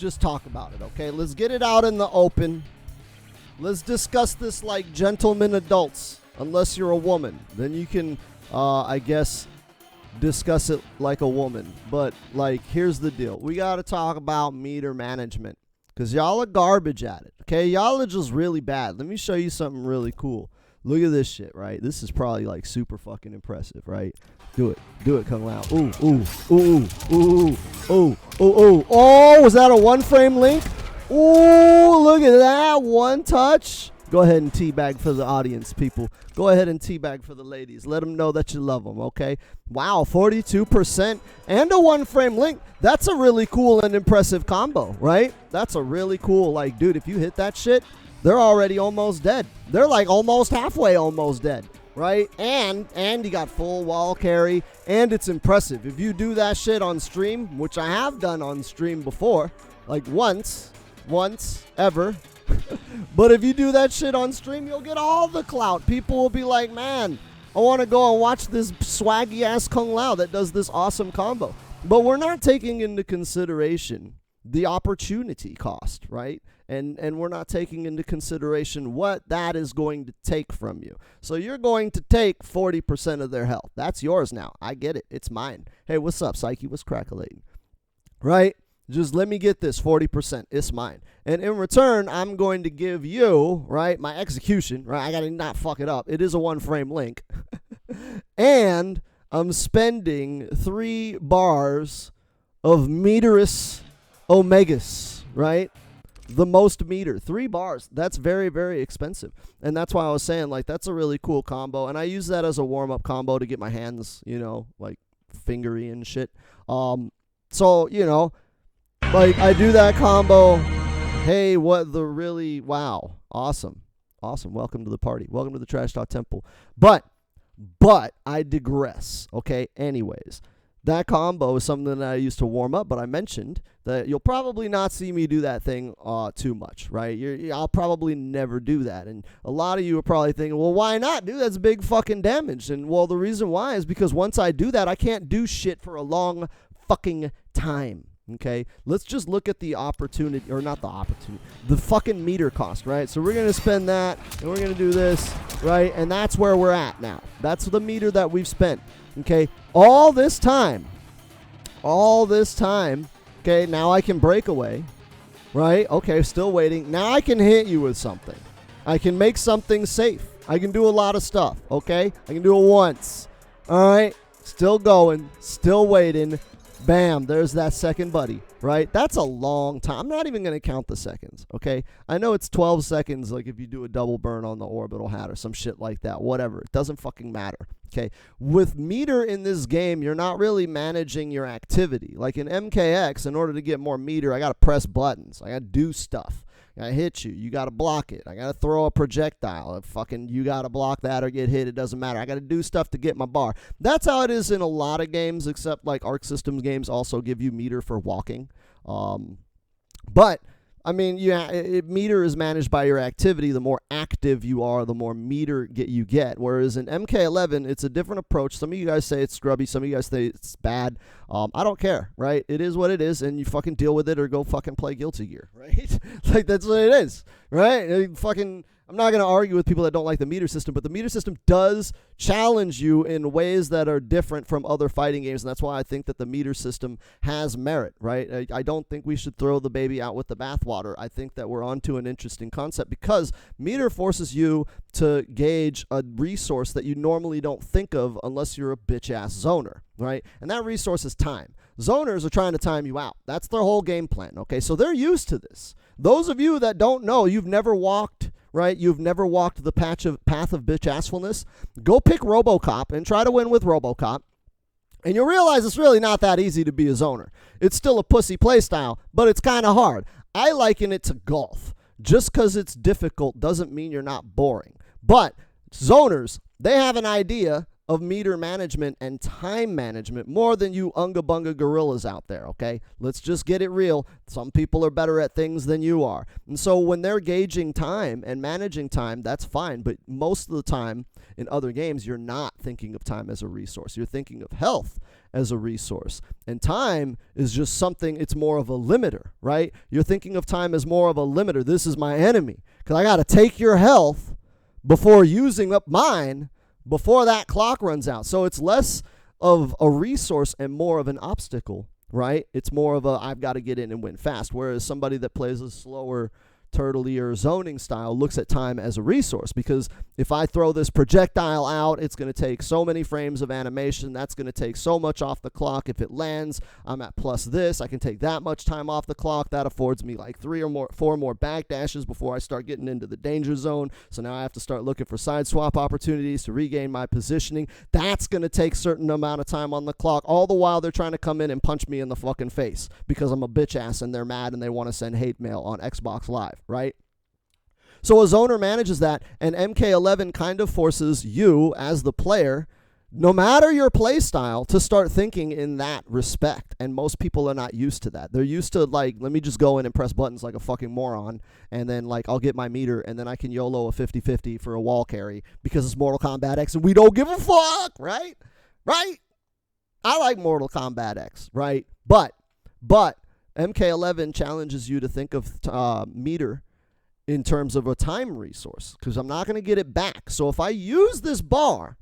just talk about it, okay? Let's get it out in the open. Let's discuss this like gentlemen adults. Unless you're a woman, then you can, I guess, discuss it like a woman. But, like, here's the deal. We got to talk about meter management because y'all are garbage at it, okay? Y'all are just really bad. Let me show you something really cool. Look at this shit, right? This is probably, like, super fucking impressive, right? Do it. Do it, Kung Lao. Ooh, ooh, ooh, ooh, ooh, ooh, ooh. Oh, was that a one-frame link? Ooh, look at that. One touch. Go ahead and teabag for the audience, people. Go ahead and teabag for the ladies. Let them know that you love them, okay? Wow, 42% and a one-frame link. That's a really cool and impressive combo, right? That's a really cool, like, dude, if you hit that shit, they're already almost dead. They're, like, almost halfway almost dead, right? And you got full wall carry, and it's impressive. If you do that shit on stream, which I have done on stream before, like once, ever, but if you do that shit on stream, you'll get all the clout. People will be like, man, I want to go and watch this swaggy ass Kung Lao that does this awesome combo. But we're not taking into consideration the opportunity cost, right? And we're not taking into consideration what that is going to take from you. So you're going to take 40% of their health. That's yours now. I get it. It's mine. Hey, what's up, Psyche? What's crackalating? Right? Just let me get this 40%. It's mine. And in return, I'm going to give you, right, my execution, right? I got to not fuck it up. It is a one-frame link. And I'm spending 3 bars of meterous omegas, right? The most meter. 3 bars. That's very, very expensive. And that's why I was saying, like, that's a really cool combo. And I use that as a warm-up combo to get my hands, you know, like, fingery and shit. So, you know, like, I do that combo. Hey, what the really, wow. Awesome. Awesome. Welcome to the party. Welcome to the Trash Talk Temple. But I digress, okay? Anyways, that combo is something that I used to warm up, but I mentioned that you'll probably not see me do that thing too much, right? I'll probably never do that. And a lot of you are probably thinking, well, why not? Dude, that's big fucking damage. And, well, the reason why is because once I do that, I can't do shit for a long fucking time. Okay, let's just look at the opportunity, or not the opportunity, the fucking meter cost, right? So we're going to spend that, and we're going to do this, right? And that's where we're at now. That's the meter that we've spent, okay? All this time, okay, now I can break away, right? Okay, still waiting. Now I can hit you with something. I can make something safe. I can do a lot of stuff, okay? I can do it once, all right? Still going, still waiting. Bam, there's that second buddy, right? That's a long time. I'm not even going to count the seconds, okay? I know it's 12 seconds, like if you do a double burn on the orbital hat or some shit like that, whatever. It doesn't fucking matter, okay? With meter in this game, you're not really managing your activity. Like in MKX, in order to get more meter, I got to press buttons. I got to do stuff. I hit you. You got to block it. I got to throw a projectile. You got to block that or get hit. It doesn't matter. I got to do stuff to get my bar. That's how it is in a lot of games, except like Arc Systems games also give you meter for walking. But I mean, meter is managed by your activity. The more active you are, the more meter you get. Whereas in MK11, it's a different approach. Some of you guys say it's scrubby. Some of you guys say it's bad. I don't care, right? It is what it is, and you fucking deal with it or go fucking play Guilty Gear, right? Like, that's what it is, right? I'm not going to argue with people that don't like the meter system, but the meter system does challenge you in ways that are different from other fighting games, and that's why I think that the meter system has merit, right? I don't think we should throw the baby out with the bathwater. I think that we're onto an interesting concept because meter forces you to gauge a resource that you normally don't think of unless you're a bitch-ass zoner, right? And that resource is time. Zoners are trying to time you out. That's their whole game plan, okay? So they're used to this. Those of you that don't know, you've never walked, right? You've never walked the path of bitch-assfulness. Go pick RoboCop and try to win with RoboCop. And you'll realize it's really not that easy to be a zoner. It's still a pussy playstyle, but it's kind of hard. I liken it to golf. Just because it's difficult doesn't mean you're not boring. But zoners, they have an idea of meter management and time management more than you unga bunga gorillas out there, okay? Let's just get it real. Some people are better at things than you are. And so when they're gauging time and managing time, that's fine. But most of the time in other games, you're not thinking of time as a resource. You're thinking of health as a resource. And time is just something, it's more of a limiter, right? You're thinking of time as more of a limiter. This is my enemy because I got to take your health before using up mine before that clock runs out. So it's less of a resource and more of an obstacle, right? It's more of a I've got to get in and win fast. Whereas somebody that plays a slower, turtlier zoning style looks at time as a resource, because if I throw this projectile out, it's going to take so many frames of animation. That's going to take so much off the clock. If it lands, I'm at plus this. I can take that much time off the clock. That affords me like 4 more backdashes before I start getting into the danger zone. So now I have to start looking for side swap opportunities to regain my positioning. That's going to take a certain amount of time on the clock. All the while they're trying to come in and punch me in the fucking face because I'm a bitch ass and they're mad and they want to send hate mail on Xbox Live. Right? So a zoner manages that, and MK11 kind of forces you as the player, no matter your play style, to start thinking in that respect. And most people are not used to that. They're used to, like, let me just go in and press buttons like a fucking moron, and then, like, I'll get my meter, and then I can YOLO a 50-50 for a wall carry because it's Mortal Kombat X, and we don't give a fuck, right? Right? I like Mortal Kombat X, right? But MK11 challenges you to think of meter in terms of a time resource, because I'm not going to get it back. So if I use this bar,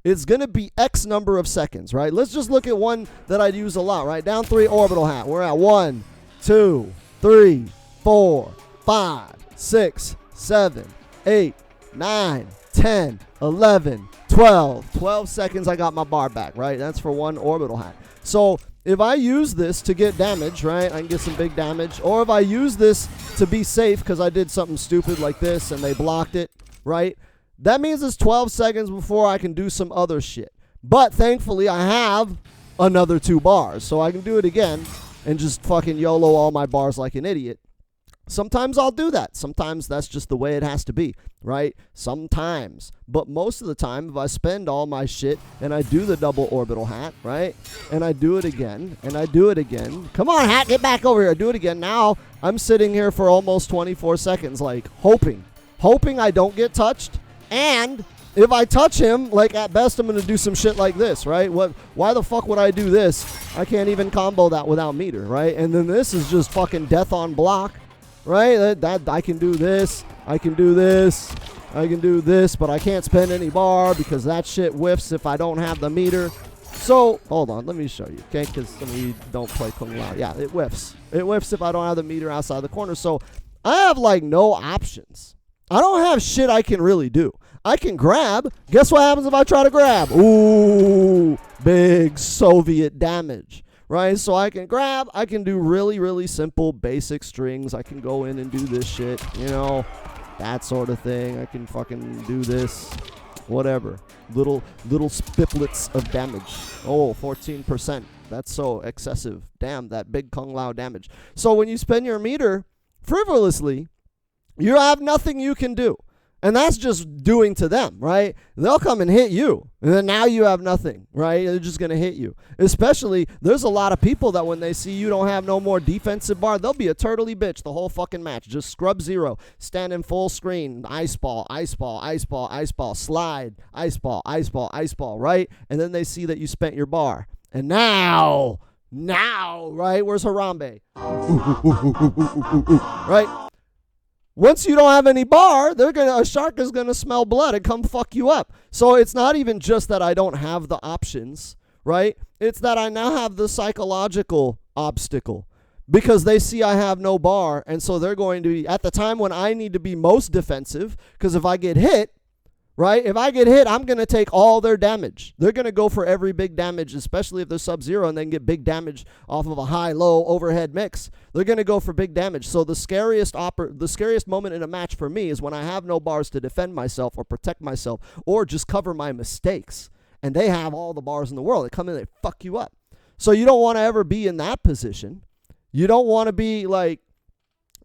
it's going to be X number of seconds, right? Let's just look at one that I'd use a lot, right? Down 3 orbital hat. We're at 1, 2, 3, 4, 5, 6, 7, 8, 9, 10, 11, 12. 12 seconds, I got my bar back, right? That's for one orbital hat. So if I use this to get damage, right, I can get some big damage. Or if I use this to be safe because I did something stupid like this and they blocked it, right, that means it's 12 seconds before I can do some other shit. But thankfully, I have another 2 bars, so I can do it again and just fucking YOLO all my bars like an idiot. Sometimes I'll do that. Sometimes that's just the way it has to be, right? Sometimes. But most of the time, if I spend all my shit and I do the double orbital hat, right? And I do it again, and I do it again. Come on, hat, get back over here. I do it again. Now I'm sitting here for almost 24 seconds, like hoping I don't get touched. And if I touch him, like at best, I'm going to do some shit like this, right? Why the fuck would I do this? I can't even combo that without meter, right? And then this is just fucking death on block. Right? That I can do this, I can do this, I can do this, but I can't spend any bar because that shit whiffs if I don't have the meter. So, hold on, let me show you, okay? Because some of you don't play Kung Lao. Yeah, it whiffs. It whiffs if I don't have the meter outside the corner. So, I have, like, no options. I don't have shit I can really do. I can grab. Guess what happens if I try to grab? Ooh, big Soviet damage. Right, so I can grab, I can do really, really simple basic strings. I can go in and do this shit, you know, that sort of thing. I can fucking do this, whatever. Little spiplets of damage. Oh, 14%. That's so excessive. Damn, that big Kung Lao damage. So when you spend your meter frivolously, you have nothing you can do. And that's just doing to them, right? They'll come and hit you. And then now you have nothing, right? They're just going to hit you. Especially, there's a lot of people that when they see you don't have no more defensive bar, they'll be a turtley bitch the whole fucking match. Just scrub 0. Stand in full screen. Ice ball, ice ball, ice ball, ice ball. Slide. Ice ball, ice ball, ice ball, right? And then they see that you spent your bar. And now, right? Where's Harambe? Right? Once you don't have any bar, a shark is gonna smell blood and come fuck you up. So it's not even just that I don't have the options, right? It's that I now have the psychological obstacle because they see I have no bar, and so they're going to be at the time when I need to be most defensive. Because if I get hit, right? If I get hit, I'm going to take all their damage. They're going to go for every big damage, especially if they're sub-zero and they can get big damage off of a high-low overhead mix. They're going to go for big damage. So the scariest moment in a match for me is when I have no bars to defend myself or protect myself or just cover my mistakes. And they have all the bars in the world. They come in and they fuck you up. So you don't want to ever be in that position. You don't want to be like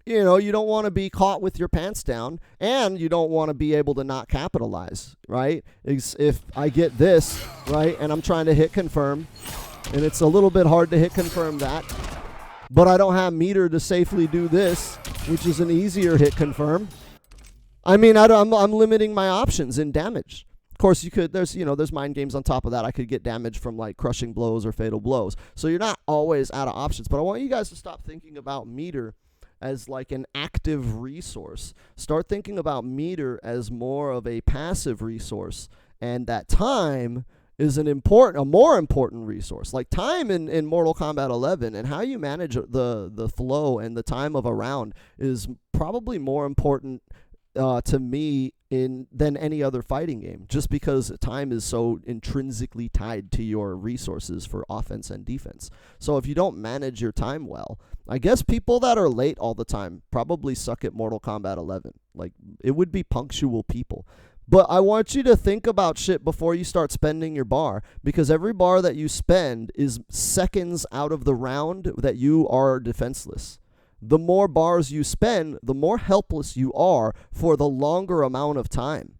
You know, you don't want to be caught with your pants down, and you don't want to be able to not capitalize, right? If I get this, right, and I'm trying to hit confirm, and it's a little bit hard to hit confirm that, but I don't have meter to safely do this, which is an easier hit confirm. I mean, I'm limiting my options in damage. Of course, you could, there's mind games on top of that. I could get damage from like crushing blows or fatal blows. So you're not always out of options, but I want you guys to stop thinking about meter as like an active resource. Start thinking about meter as more of a passive resource, and that time is a more important resource. Like time in Mortal Kombat 11 and how you manage the flow and the time of a round is probably more important to me than any other fighting game, just because time is so intrinsically tied to your resources for offense and defense. So if you don't manage your time well, I guess people that are late all the time probably suck at Mortal Kombat 11. Like, it would be punctual people. But I want you to think about shit before you start spending your bar, because every bar that you spend is seconds out of the round that you are defenseless. The more bars you spend, the more helpless you are for the longer amount of time.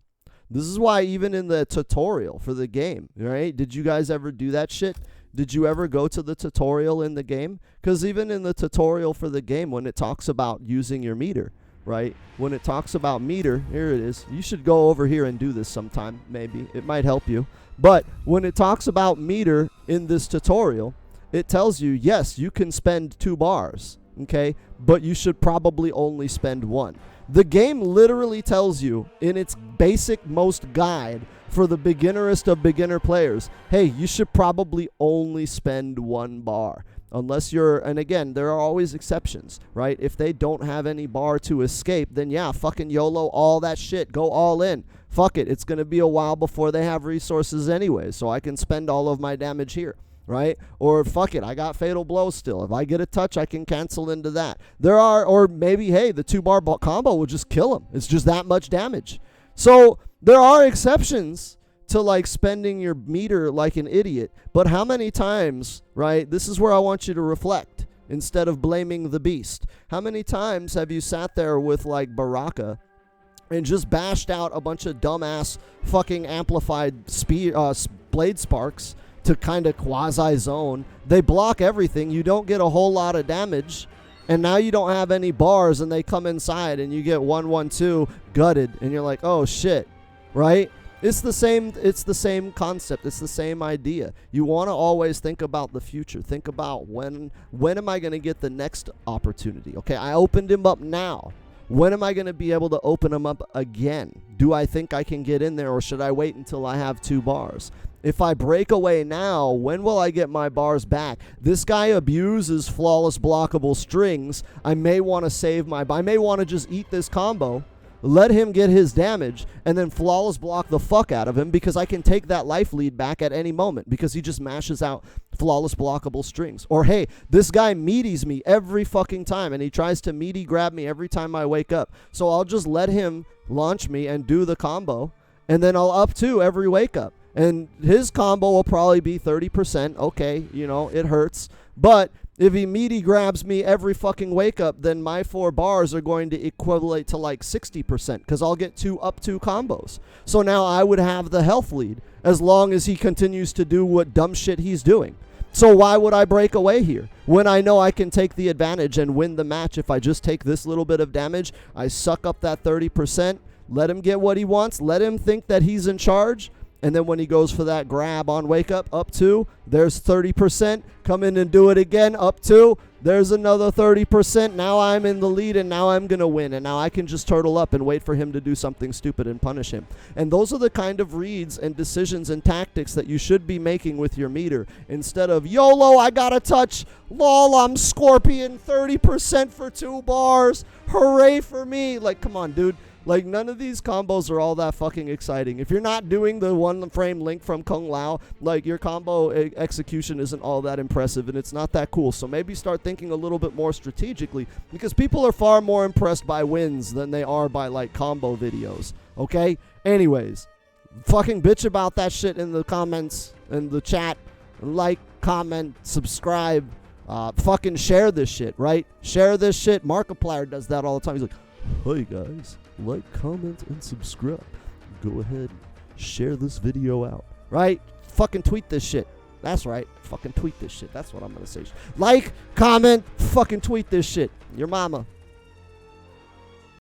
This is why even in the tutorial for the game, right? Did you guys ever do that shit? Did you ever go to the tutorial in the game? Because even in the tutorial for the game, when it talks about using your meter, right? When it talks about meter, here it is. You should go over here and do this sometime, maybe. It might help you. But when it talks about meter in this tutorial, it tells you, yes, you can spend 2 bars. Okay, but you should probably only spend 1. The game literally tells you in its basic most guide for the beginnerest of beginner players, hey, you should probably only spend 1 bar. Unless you're, and again, there are always exceptions, right? If they don't have any bar to escape, then yeah, fucking YOLO all that shit. Go all in. Fuck it. It's going to be a while before they have resources anyway, so I can spend all of my damage here. Right? Or fuck it, I got fatal blow still. If I get a touch, I can cancel into that. Or maybe, hey, the 2-bar combo will just kill him. It's just that much damage. So there are exceptions to like spending your meter like an idiot. But how many times, right? This is where I want you to reflect instead of blaming the beast. How many times have you sat there with like Baraka and just bashed out a bunch of dumbass fucking amplified blade sparks to kind of quasi-zone? They block everything. You don't get a whole lot of damage. And now you don't have any bars, and they come inside, and you get 1-1-2 gutted, and you're like, oh, shit. Right? It's the same concept. It's the same idea. You want to always think about the future. Think about when am I going to get the next opportunity? Okay, I opened him up now. When am I going to be able to open him up again? Do I think I can get in there, or should I wait until I have 2 bars? If I break away now, when will I get my bars back? This guy abuses flawless blockable strings. I may want to I may want to just eat this combo, let him get his damage, and then flawless block the fuck out of him, because I can take that life lead back at any moment because he just mashes out flawless blockable strings. Or hey, this guy meaties me every fucking time, and he tries to meaty grab me every time I wake up. So I'll just let him launch me and do the combo, and then I'll up 2 every wake up. And his combo will probably be 30%. Okay, it hurts. But if he meaty grabs me every fucking wake up, then my 4 bars are going to equivalent to like 60%, because I'll get 2 up 2 combos. So now I would have the health lead as long as he continues to do what dumb shit he's doing. So why would I break away here when I know I can take the advantage and win the match if I just take this little bit of damage? I suck up that 30%, let him get what he wants, let him think that he's in charge. And then when he goes for that grab on wake up 2, there's 30%. Come in and do it again, up 2. There's another 30%. Now I'm in the lead, and now I'm going to win. And now I can just turtle up and wait for him to do something stupid and punish him. And those are the kind of reads and decisions and tactics that you should be making with your meter. Instead of, YOLO, I got a touch. Lol, I'm Scorpion, 30% for 2 bars. Hooray for me. Like, come on, dude. Like, none of these combos are all that fucking exciting. If you're not doing the 1-frame link from Kung Lao, like, your combo execution isn't all that impressive, and it's not that cool. So maybe start thinking a little bit more strategically, because people are far more impressed by wins than they are by, like, combo videos. Okay? Anyways, fucking bitch about that shit in the comments, in the chat. Like, comment, subscribe. Fucking share this shit, right? Share this shit. Markiplier does that all the time. He's like, hey guys, like, comment, and subscribe. Go ahead and share this video out, right? Fucking tweet this shit. That's right. Fucking tweet this shit. That's what I'm going to say. Like, comment, fucking tweet this shit. Your mama.